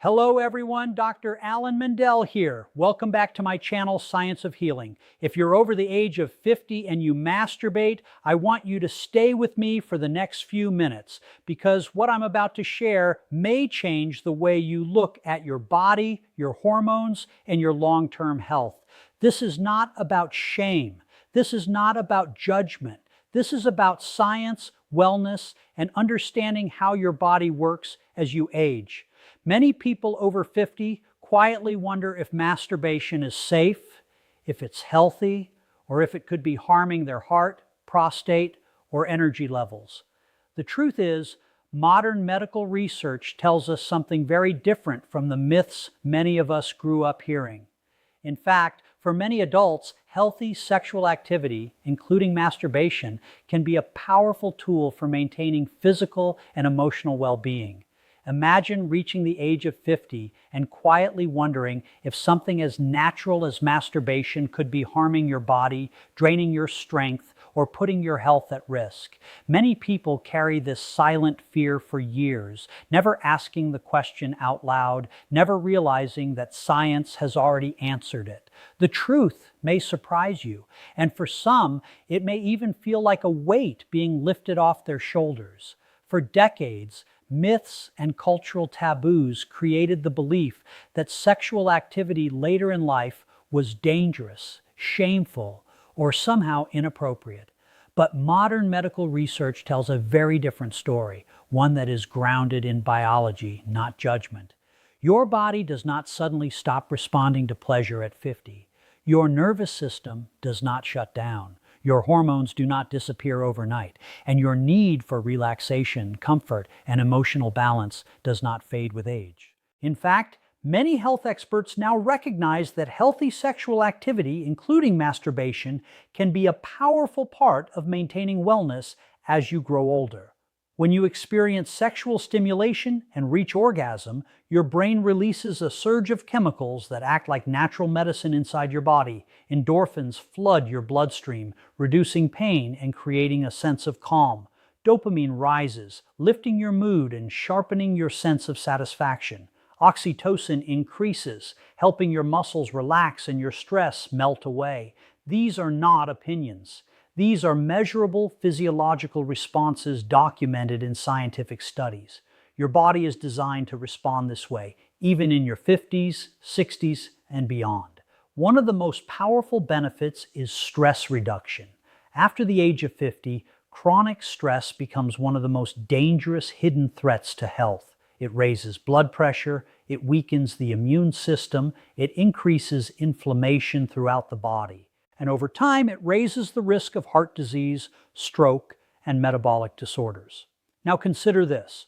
Hello everyone, Dr. Alan Mandel here. Welcome back to my channel, Science of Healing. If you're over the age of 50 and you masturbate, I want you to stay with me for the next few minutes because what I'm about to share may change the way you look at your body, your hormones, and your long-term health. This is not about shame. This is not about judgment. This is about science, wellness, and understanding how your body works as you age. Many people over 50 quietly wonder if masturbation is safe, if it's healthy, or if it could be harming their heart, prostate, or energy levels. The truth is, modern medical research tells us something very different from the myths many of us grew up hearing. In fact, for many adults, healthy sexual activity, including masturbation, can be a powerful tool for maintaining physical and emotional well-being. Imagine reaching the age of 50 and quietly wondering if something as natural as masturbation could be harming your body, draining your strength, or putting your health at risk. Many people carry this silent fear for years, never asking the question out loud, never realizing that science has already answered it. The truth may surprise you, and for some, it may even feel like a weight being lifted off their shoulders. For decades, myths and cultural taboos created the belief that sexual activity later in life was dangerous, shameful, or somehow inappropriate. But modern medical research tells a very different story, one that is grounded in biology, not judgment. Your body does not suddenly stop responding to pleasure at 50. Your nervous system does not shut down. Your hormones do not disappear overnight, and your need for relaxation, comfort, and emotional balance does not fade with age. In fact, many health experts now recognize that healthy sexual activity, including masturbation, can be a powerful part of maintaining wellness as you grow older. When you experience sexual stimulation and reach orgasm, your brain releases a surge of chemicals that act like natural medicine inside your body. Endorphins flood your bloodstream, reducing pain and creating a sense of calm. Dopamine rises, lifting your mood and sharpening your sense of satisfaction. Oxytocin increases, helping your muscles relax and your stress melt away. These are not opinions. These are measurable physiological responses documented in scientific studies. Your body is designed to respond this way, even in your 50s, 60s, and beyond. One of the most powerful benefits is stress reduction. After the age of 50, chronic stress becomes one of the most dangerous hidden threats to health. It raises blood pressure, it weakens the immune system, it increases inflammation throughout the body. And over time, it raises the risk of heart disease, stroke, and metabolic disorders. Now consider this.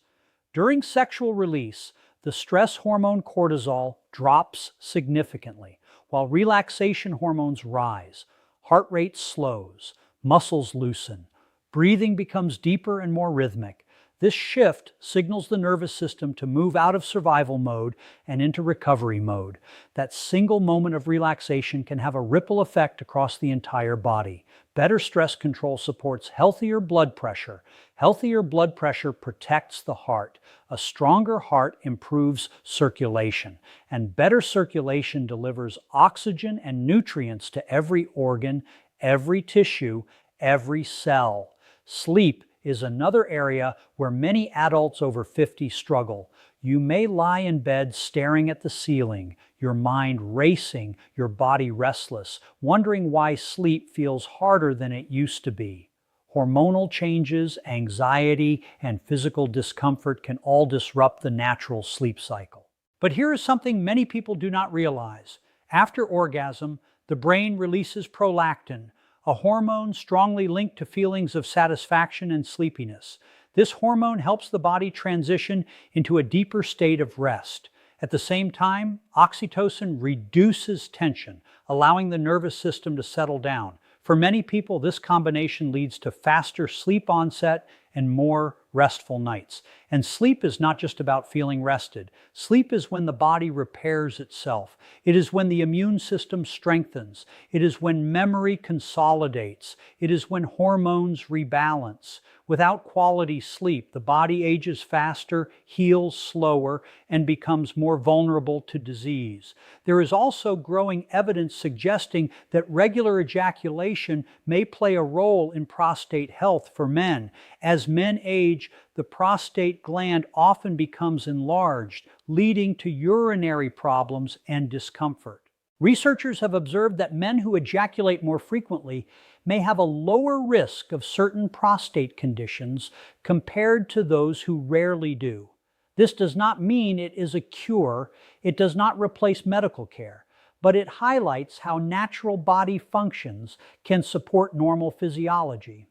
During sexual release, the stress hormone cortisol drops significantly, while relaxation hormones rise. Heart rate slows, muscles loosen, breathing becomes deeper and more rhythmic. This shift signals the nervous system to move out of survival mode and into recovery mode. That single moment of relaxation can have a ripple effect across the entire body. Better stress control supports healthier blood pressure. Healthier blood pressure protects the heart. A stronger heart improves circulation. And better circulation delivers oxygen and nutrients to every organ, every tissue, every cell. Sleep is another area where many adults over 50 struggle. You may lie in bed staring at the ceiling, your mind racing, your body restless, wondering why sleep feels harder than it used to be. Hormonal changes, anxiety, and physical discomfort can all disrupt the natural sleep cycle. But here is something many people do not realize. After orgasm, the brain releases prolactin, a hormone strongly linked to feelings of satisfaction and sleepiness. This hormone helps the body transition into a deeper state of rest. At the same time, oxytocin reduces tension, allowing the nervous system to settle down. For many people, this combination leads to faster sleep onset and more restful nights. And sleep is not just about feeling rested. Sleep is when the body repairs itself. It is when the immune system strengthens. It is when memory consolidates. It is when hormones rebalance. Without quality sleep, the body ages faster, heals slower, and becomes more vulnerable to disease. There is also growing evidence suggesting that regular ejaculation may play a role in prostate health for men. As men age, the prostate gland often becomes enlarged, leading to urinary problems and discomfort. Researchers have observed that men who ejaculate more frequently may have a lower risk of certain prostate conditions compared to those who rarely do. This does not mean it is a cure, it does not replace medical care, but it highlights how natural body functions can support normal physiology.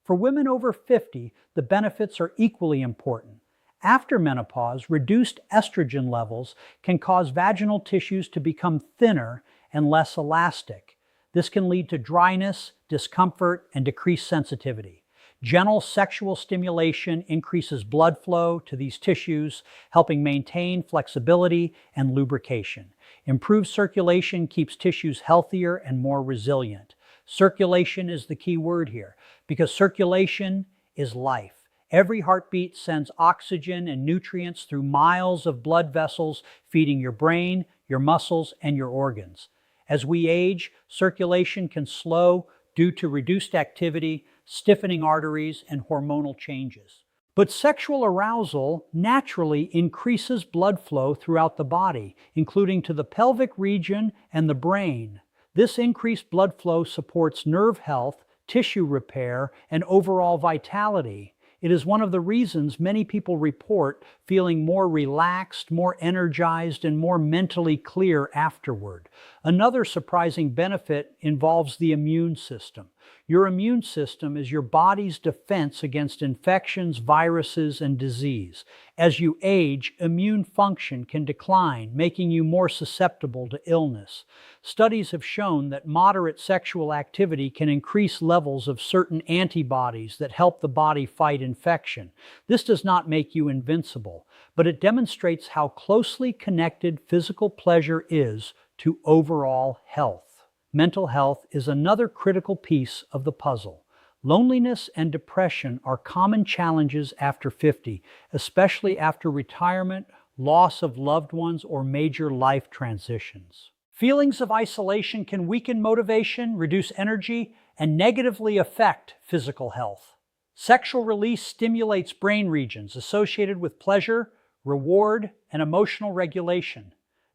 For women over 50, the benefits are equally important. After menopause, reduced estrogen levels can cause vaginal tissues to become thinner and less elastic. This can lead to dryness, discomfort, and decreased sensitivity. Gentle sexual stimulation increases blood flow to these tissues, helping maintain flexibility and lubrication. Improved circulation keeps tissues healthier and more resilient. Circulation is the key word here, because circulation is life. Every heartbeat sends oxygen and nutrients through miles of blood vessels, feeding your brain, your muscles, and your organs. As we age, circulation can slow due to reduced activity, stiffening arteries, and hormonal changes. But sexual arousal naturally increases blood flow throughout the body, including to the pelvic region and the brain. This increased blood flow supports nerve health, tissue repair, and overall vitality. It is one of the reasons many people report feeling more relaxed, more energized, and more mentally clear afterward. Another surprising benefit involves the immune system. Your immune system is your body's defense against infections, viruses, and disease. As you age, immune function can decline, making you more susceptible to illness. Studies have shown that moderate sexual activity can increase levels of certain antibodies that help the body fight infection. This does not make you invincible, but it demonstrates how closely connected physical pleasure is to overall health. Mental health is another critical piece of the puzzle. Loneliness and depression are common challenges after 50, especially after retirement, loss of loved ones, or major life transitions. Feelings of isolation can weaken motivation, reduce energy, and negatively affect physical health. Sexual release stimulates brain regions associated with pleasure, reward, and emotional regulation.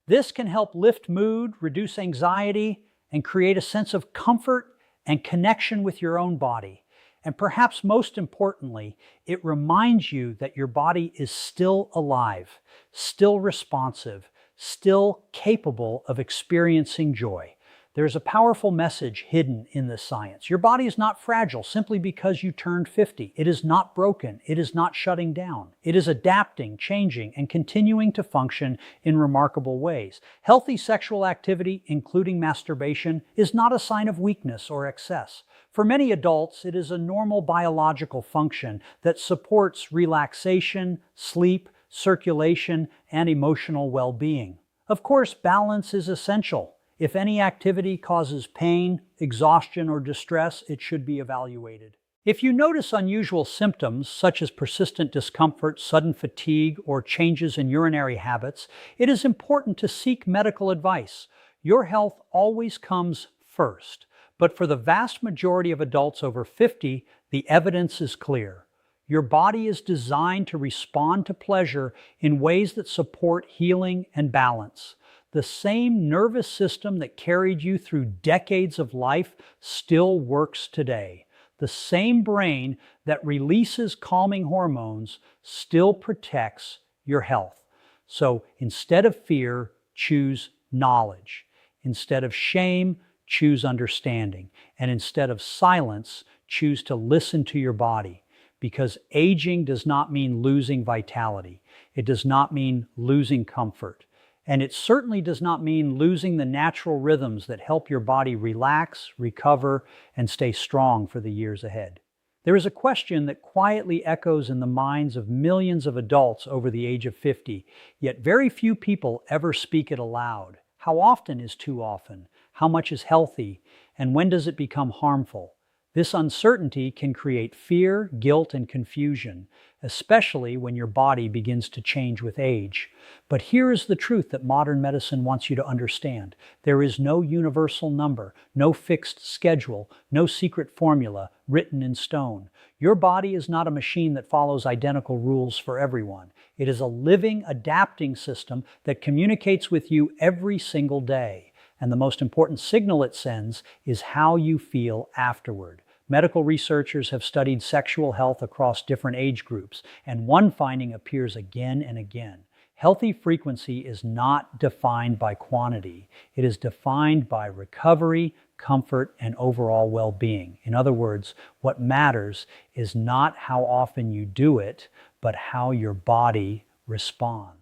This can help lift mood, reduce anxiety, and create a sense of comfort and connection with your own body. And perhaps most importantly, it reminds you that your body is still alive, still responsive, still capable of experiencing joy. There's a powerful message hidden in this science. Your body is not fragile simply because you turned 50. It is not broken. It is not shutting down. It is adapting, changing, and continuing to function in remarkable ways. Healthy sexual activity, including masturbation, is not a sign of weakness or excess. For many adults, it is a normal biological function that supports relaxation, sleep, circulation, and emotional well-being. Of course, balance is essential. If any activity causes pain, exhaustion, or distress, it should be evaluated. If you notice unusual symptoms, such as persistent discomfort, sudden fatigue, or changes in urinary habits, it is important to seek medical advice. Your health always comes first, but for the vast majority of adults over 50, the evidence is clear. Your body is designed to respond to pleasure in ways that support healing and balance. The same nervous system that carried you through decades of life still works today. The same brain that releases calming hormones still protects your health. So instead of fear, choose knowledge. Instead of shame, choose understanding. And instead of silence, choose to listen to your body. Because aging does not mean losing vitality. It does not mean losing comfort. And it certainly does not mean losing the natural rhythms that help your body relax, recover, and stay strong for the years ahead. There is a question that quietly echoes in the minds of millions of adults over the age of 50, yet very few people ever speak it aloud. How often is too often? How much is healthy? And when does it become harmful? This uncertainty can create fear, guilt, and confusion, especially when your body begins to change with age. But here is the truth that modern medicine wants you to understand. There is no universal number, no fixed schedule, no secret formula written in stone. Your body is not a machine that follows identical rules for everyone. It is a living, adapting system that communicates with you every single day. And the most important signal it sends is how you feel afterward. Medical researchers have studied sexual health across different age groups, and one finding appears again and again. Healthy frequency is not defined by quantity. It is defined by recovery, comfort, and overall well-being. In other words, what matters is not how often you do it, but how your body responds.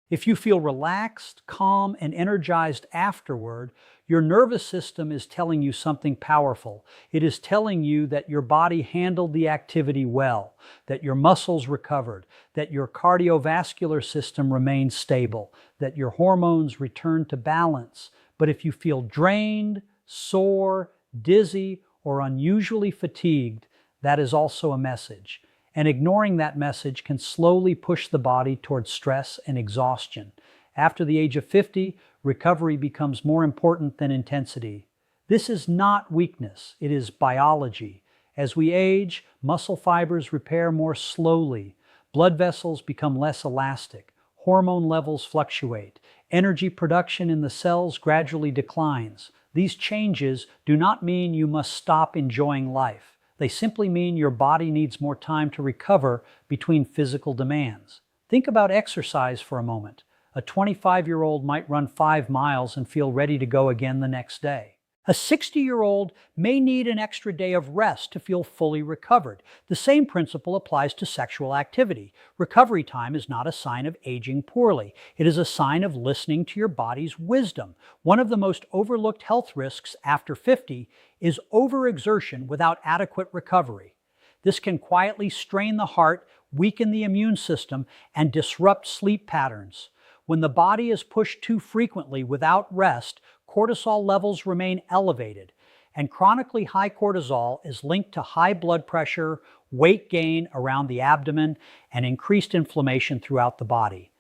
If you feel relaxed, calm, and energized afterward, your nervous system is telling you something powerful. It is telling you that your body handled the activity well, that your muscles recovered, that your cardiovascular system remains stable, that your hormones return to balance. But if you feel drained, sore, dizzy, or unusually fatigued, that is also a message. And ignoring that message can slowly push the body towards stress and exhaustion. After the age of 50, recovery becomes more important than intensity. This is not weakness, it is biology. As we age, muscle fibers repair more slowly, blood vessels become less elastic, hormone levels fluctuate, energy production in the cells gradually declines. These changes do not mean you must stop enjoying life. They simply mean your body needs more time to recover between physical demands. Think about exercise for a moment. A 25-year-old might run 5 miles and feel ready to go again the next day. A 60-year-old may need an extra day of rest to feel fully recovered. The same principle applies to sexual activity. Recovery time is not a sign of aging poorly. It is a sign of listening to your body's wisdom. One of the most overlooked health risks after 50 is overexertion without adequate recovery. This can quietly strain the heart, weaken the immune system, and disrupt sleep patterns. When the body is pushed too frequently without rest, cortisol levels remain elevated, and chronically high cortisol is linked to high blood pressure, weight gain around the abdomen, and increased inflammation throughout the body.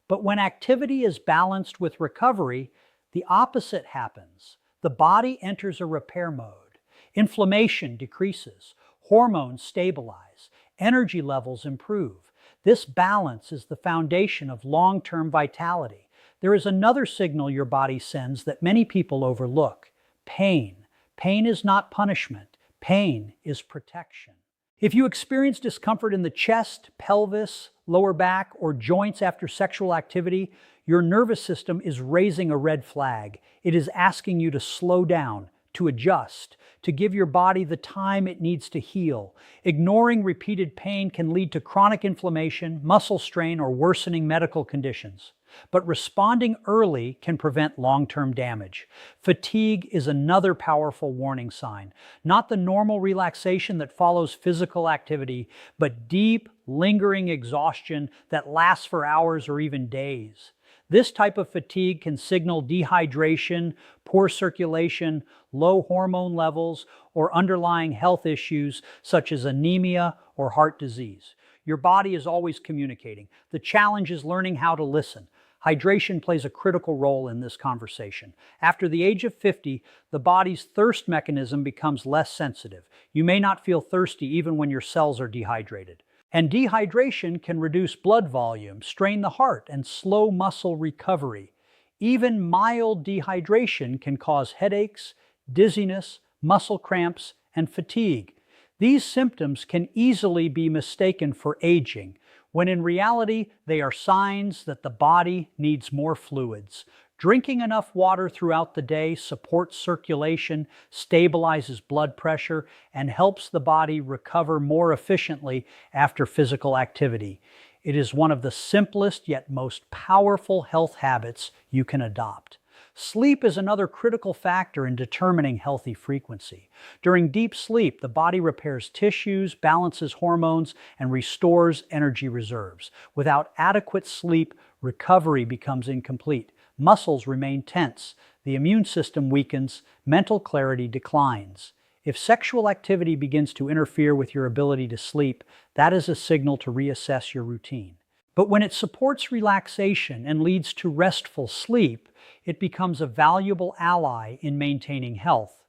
But when activity is balanced with recovery, the opposite happens. The body enters a repair mode. Inflammation decreases, hormones stabilize, energy levels improve. This balance is the foundation of long-term vitality. There is another signal your body sends that many people overlook: pain. Pain is not punishment. Pain is protection. If you experience discomfort in the chest, pelvis, lower back, or joints after sexual activity, your nervous system is raising a red flag. It is asking you to slow down, to adjust, to give your body the time it needs to heal. Ignoring repeated pain can lead to chronic inflammation, muscle strain, or worsening medical conditions. But responding early can prevent long-term damage. Fatigue is another powerful warning sign. Not the normal relaxation that follows physical activity, but deep, lingering exhaustion that lasts for hours or even days. This type of fatigue can signal dehydration, poor circulation, low hormone levels, or underlying health issues such as anemia or heart disease. Your body is always communicating. The challenge is learning how to listen. Hydration plays a critical role in this conversation. After the age of 50, the body's thirst mechanism becomes less sensitive. You may not feel thirsty even when your cells are dehydrated. And dehydration can reduce blood volume, strain the heart, and slow muscle recovery. Even mild dehydration can cause headaches, dizziness, muscle cramps, and fatigue. These symptoms can easily be mistaken for aging, when in reality, they are signs that the body needs more fluids. Drinking enough water throughout the day supports circulation, stabilizes blood pressure, and helps the body recover more efficiently after physical activity. It is one of the simplest yet most powerful health habits you can adopt. Sleep is another critical factor in determining healthy frequency. During deep sleep, the body repairs tissues, balances hormones, and restores energy reserves. Without adequate sleep, recovery becomes incomplete. Muscles remain tense, the immune system weakens, mental clarity declines. If sexual activity begins to interfere with your ability to sleep, that is a signal to reassess your routine. But when it supports relaxation and leads to restful sleep, it becomes a valuable ally in maintaining health.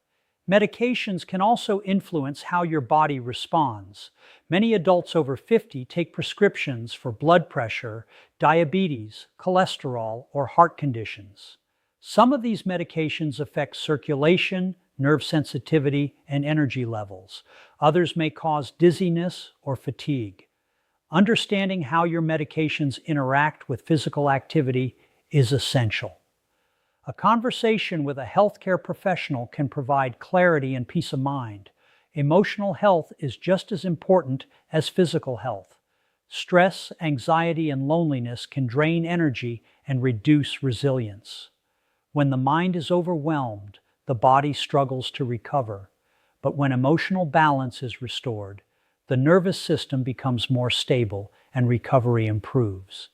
Medications can also influence how your body responds. Many adults over 50 take prescriptions for blood pressure, diabetes, cholesterol, or heart conditions. Some of these medications affect circulation, nerve sensitivity, and energy levels. Others may cause dizziness or fatigue. Understanding how your medications interact with physical activity is essential. A conversation with a healthcare professional can provide clarity and peace of mind. Emotional health is just as important as physical health. Stress, anxiety, and loneliness can drain energy and reduce resilience. When the mind is overwhelmed, the body struggles to recover. But when emotional balance is restored, the nervous system becomes more stable and recovery improves.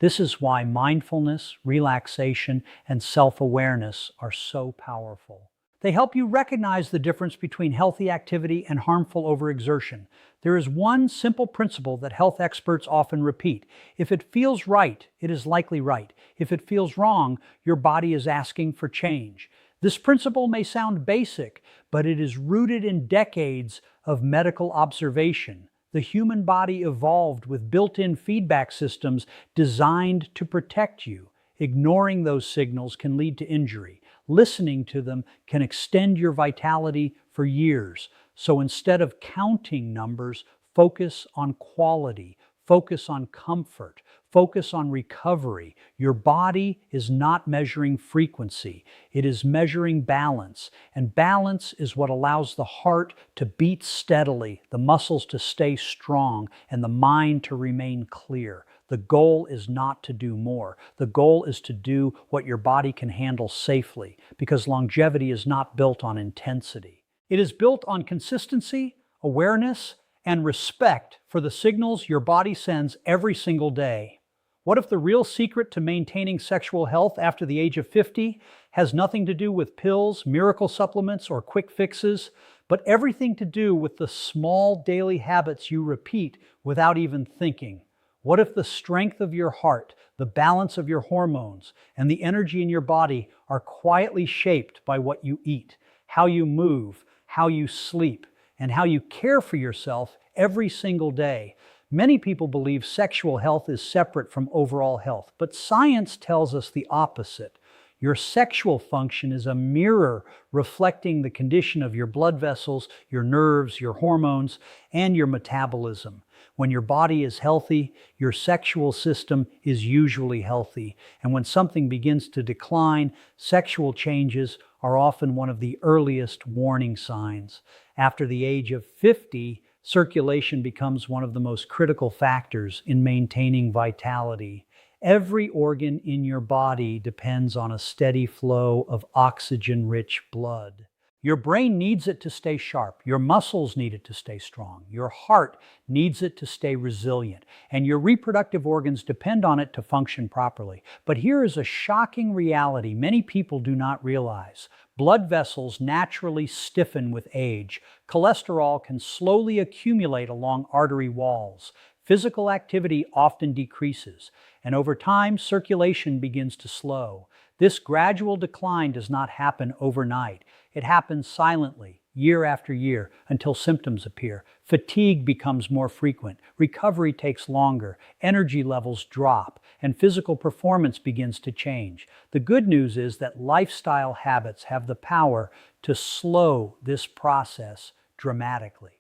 This is why mindfulness, relaxation, and self-awareness are so powerful. They help you recognize the difference between healthy activity and harmful overexertion. There is one simple principle that health experts often repeat. If it feels right, it is likely right. If it feels wrong, your body is asking for change. This principle may sound basic, but it is rooted in decades of medical observation. The human body evolved with built-in feedback systems designed to protect you. Ignoring those signals can lead to injury. Listening to them can extend your vitality for years. So instead of counting numbers, focus on quality, focus on comfort, focus on recovery. Your body is not measuring frequency. It is measuring balance. And balance is what allows the heart to beat steadily, the muscles to stay strong, and the mind to remain clear. The goal is not to do more. The goal is to do what your body can handle safely, because longevity is not built on intensity. It is built on consistency, awareness, and respect for the signals your body sends every single day. What if the real secret to maintaining sexual health after the age of 50 has nothing to do with pills, miracle supplements, or quick fixes, but everything to do with the small daily habits you repeat without even thinking? What if the strength of your heart, the balance of your hormones, and the energy in your body are quietly shaped by what you eat, how you move, how you sleep, and how you care for yourself every single day? Many people believe sexual health is separate from overall health, but science tells us the opposite. Your sexual function is a mirror reflecting the condition of your blood vessels, your nerves, your hormones, and your metabolism. When your body is healthy, your sexual system is usually healthy. And when something begins to decline, sexual changes are often one of the earliest warning signs. After the age of 50, circulation becomes one of the most critical factors in maintaining vitality. Every organ in your body depends on a steady flow of oxygen-rich blood. Your brain needs it to stay sharp. Your muscles need it to stay strong. Your heart needs it to stay resilient. And your reproductive organs depend on it to function properly. But here is a shocking reality many people do not realize. Blood vessels naturally stiffen with age. Cholesterol can slowly accumulate along artery walls. Physical activity often decreases. And over time, circulation begins to slow. This gradual decline does not happen overnight. It happens silently, year after year, until symptoms appear. Fatigue becomes more frequent, recovery takes longer, energy levels drop, and physical performance begins to change. The good news is that lifestyle habits have the power to slow this process dramatically.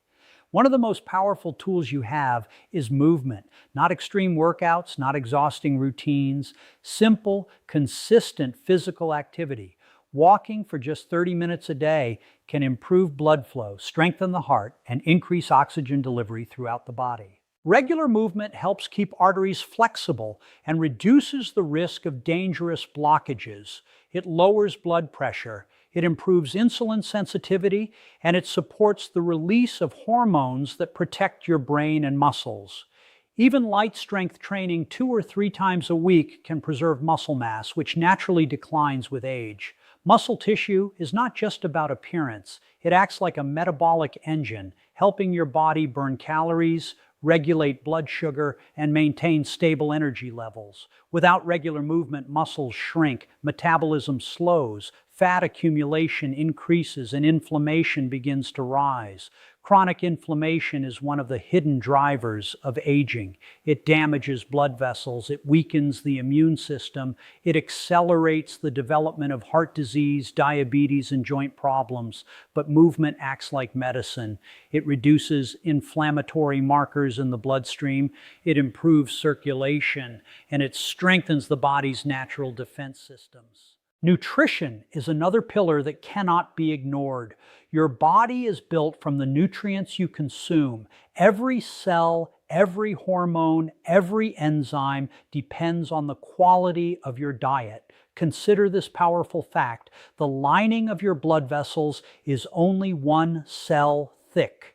One of the most powerful tools you have is movement. Not extreme workouts, not exhausting routines, simple, consistent physical activity. Walking for just 30 minutes a day can improve blood flow, strengthen the heart, and increase oxygen delivery throughout the body. Regular movement helps keep arteries flexible and reduces the risk of dangerous blockages. It lowers blood pressure, it improves insulin sensitivity, and it supports the release of hormones that protect your brain and muscles. Even light strength training 2 or 3 times a week can preserve muscle mass, which naturally declines with age. Muscle tissue is not just about appearance. It acts like a metabolic engine, helping your body burn calories, regulate blood sugar, and maintain stable energy levels. Without regular movement, muscles shrink, metabolism slows, fat accumulation increases, and inflammation begins to rise. Chronic inflammation is one of the hidden drivers of aging. It damages blood vessels, it weakens the immune system, it accelerates the development of heart disease, diabetes, and joint problems. But movement acts like medicine. It reduces inflammatory markers in the bloodstream, it improves circulation, and it strengthens the body's natural defense systems. Nutrition is another pillar that cannot be ignored. Your body is built from the nutrients you consume. Every cell, every hormone, every enzyme depends on the quality of your diet. Consider this powerful fact. The lining of your blood vessels is only 1 cell thick.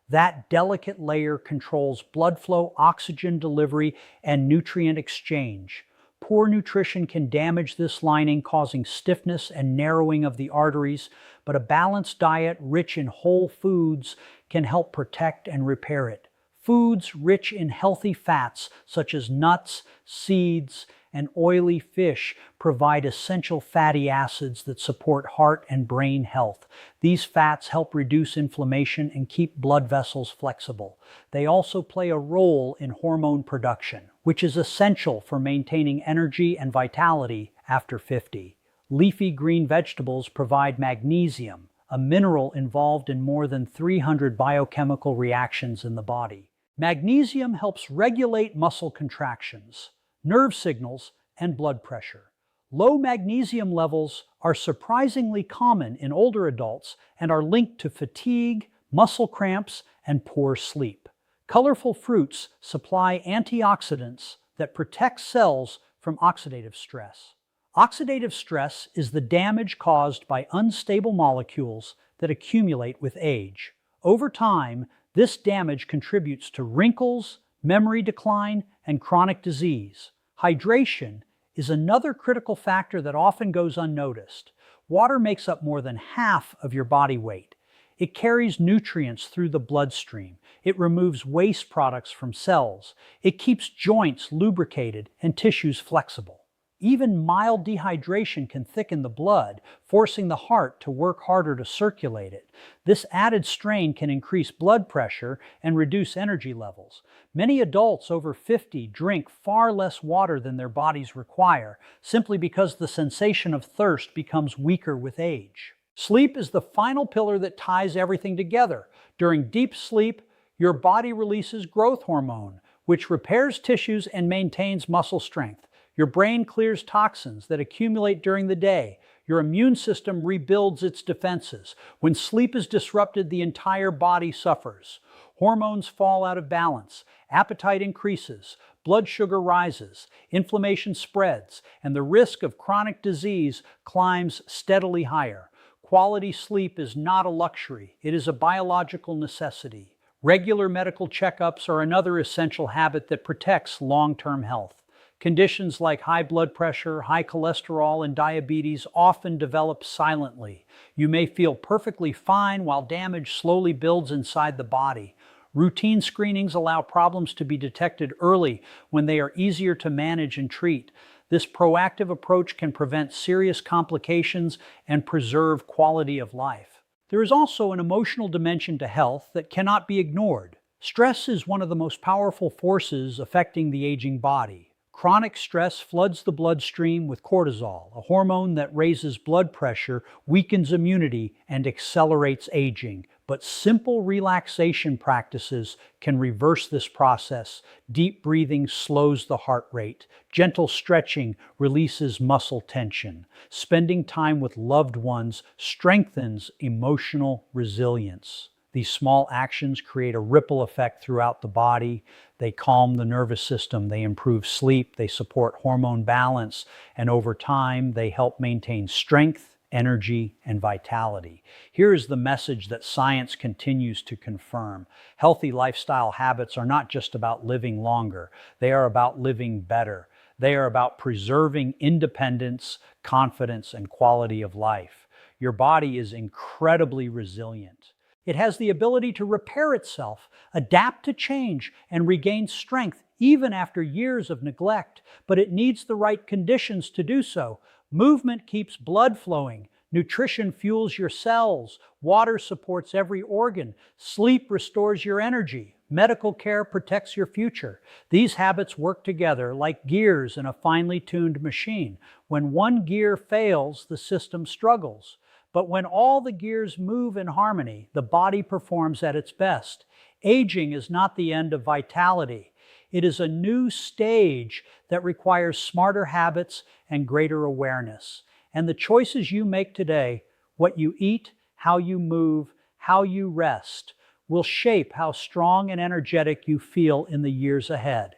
That delicate layer controls blood flow, oxygen delivery, and nutrient exchange. Poor nutrition can damage this lining, causing stiffness and narrowing of the arteries, but a balanced diet rich in whole foods can help protect and repair it. Foods rich in healthy fats, such as nuts, seeds, and oily fish, provide essential fatty acids that support heart and brain health. These fats help reduce inflammation and keep blood vessels flexible. They also play a role in hormone production, which is essential for maintaining energy and vitality after 50. Leafy green vegetables provide magnesium, a mineral involved in more than 300 biochemical reactions in the body. Magnesium helps regulate muscle contractions, nerve signals, and blood pressure. Low magnesium levels are surprisingly common in older adults and are linked to fatigue, muscle cramps, and poor sleep. Colorful fruits supply antioxidants that protect cells from oxidative stress. Oxidative stress is the damage caused by unstable molecules that accumulate with age. Over time, this damage contributes to wrinkles, memory decline, and chronic disease. Hydration is another critical factor that often goes unnoticed. Water makes up more than half of your body weight. It carries nutrients through the bloodstream. It removes waste products from cells. It keeps joints lubricated and tissues flexible. Even mild dehydration can thicken the blood, forcing the heart to work harder to circulate it. This added strain can increase blood pressure and reduce energy levels. Many adults over 50 drink far less water than their bodies require, simply because the sensation of thirst becomes weaker with age. Sleep is the final pillar that ties everything together. During deep sleep, your body releases growth hormone, which repairs tissues and maintains muscle strength. Your brain clears toxins that accumulate during the day. Your immune system rebuilds its defenses. When sleep is disrupted, the entire body suffers. Hormones fall out of balance. Appetite increases. Blood sugar rises. Inflammation spreads. And the risk of chronic disease climbs steadily higher. Quality sleep is not a luxury. It is a biological necessity. Regular medical checkups are another essential habit that protects long-term health. Conditions like high blood pressure, high cholesterol, and diabetes often develop silently. You may feel perfectly fine while damage slowly builds inside the body. Routine screenings allow problems to be detected early when they are easier to manage and treat. This proactive approach can prevent serious complications and preserve quality of life. There is also an emotional dimension to health that cannot be ignored. Stress is one of the most powerful forces affecting the aging body. Chronic stress floods the bloodstream with cortisol, a hormone that raises blood pressure, weakens immunity, and accelerates aging. But simple relaxation practices can reverse this process. Deep breathing slows the heart rate. Gentle stretching releases muscle tension. Spending time with loved ones strengthens emotional resilience. These small actions create a ripple effect throughout the body. They calm the nervous system, they improve sleep, they support hormone balance, and over time, they help maintain strength, energy, and vitality. Here is the message that science continues to confirm. Healthy lifestyle habits are not just about living longer, they are about living better. They are about preserving independence, confidence, and quality of life. Your body is incredibly resilient. It has the ability to repair itself, adapt to change, and regain strength even after years of neglect, but it needs the right conditions to do so. Movement keeps blood flowing. Nutrition fuels your cells. Water supports every organ. Sleep restores your energy. Medical care protects your future. These habits work together like gears in a finely tuned machine. When one gear fails, the system struggles. But when all the gears move in harmony, the body performs at its best. Aging is not the end of vitality. It is a new stage that requires smarter habits and greater awareness. And the choices you make today, what you eat, how you move, how you rest, will shape how strong and energetic you feel in the years ahead.